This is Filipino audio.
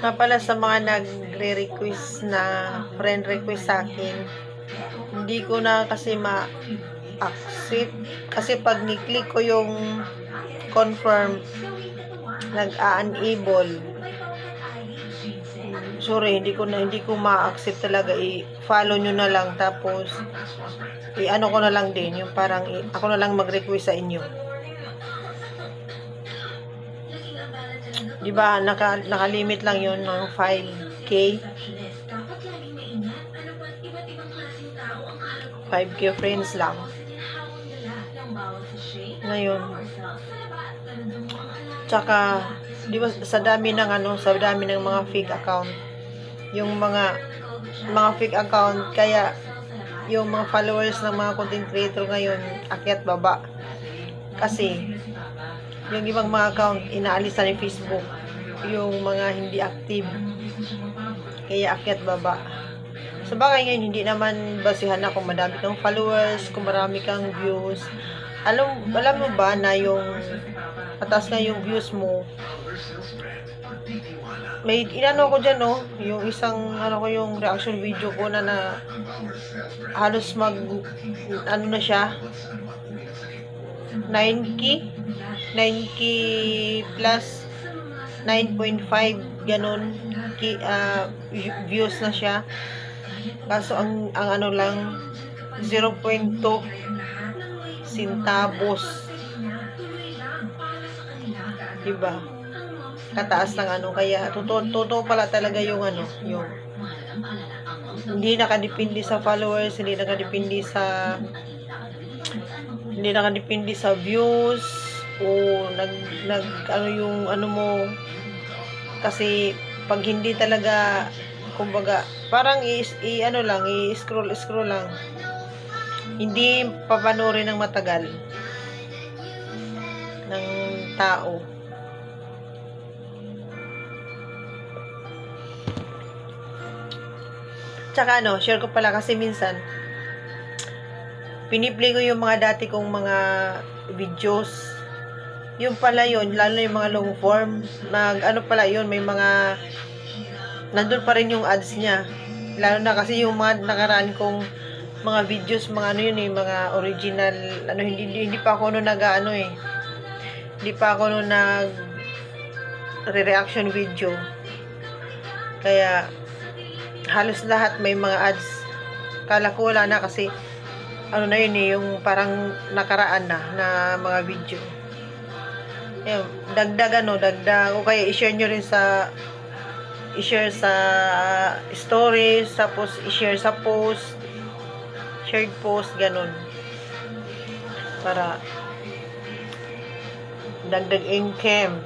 Nga pala sa mga nagre-request na friend request sa akin, hindi ko na kasi ma-accept. Kasi pag ni-click ko yung confirm, nag-a-enable. Sorry, hindi ko ma-accept talaga. I-follow nyo na lang. Tapos, i-ano ko na lang din. Yung parang, ako na lang mag-request sa inyo. Diba, nakalimit lang yun ng 5K. 5K friends lang. Ngayon, tsaka, di ba, sa dami ng mga fake account, yung mga fake account, kaya, yung mga followers ng mga content creator ngayon, akyat baba. Kasi, yung ibang mga account, inaalis na ni Facebook, yung mga hindi active, kaya akyat baba. Sa bagay ngayon, hindi naman basihan na kung madami kang followers, kung marami kang views. Alam mo ba na yung mataas na yung views mo, may inano ko dyan, no? Yung isang, yung reaction video ko na halos ano na siya, 9K plus 9.5 ganun views na siya. Kaso ang ano lang 0.2 centavos, diba? Kataas ng kaya totoo pala talaga yung yung hindi nakadepende sa followers, hindi nakadepende sa views o yung mo, kasi pag hindi talaga, kumbaga parang i-scroll lang, hindi papanoorin ng matagal ng tao. Tsaka share ko pala kasi minsan piniplay ko yung mga dati kong mga videos. Yung pala yun, lalo yung mga long form, pala yun, may mga nandun pa rin yung ads niya. Lalo na kasi yung mga nakaraan kong mga videos, mga mga original, hindi pa ako hindi pa ako re-reaction video. Kaya halos lahat may mga ads. Kala ko wala na kasi na yun yung parang nakaraan na mga video. Ayun, dagdag o kaya i-share nyo rin i-share sa stories, tapos i-share sa post, shared post, ganun, para dagdag income.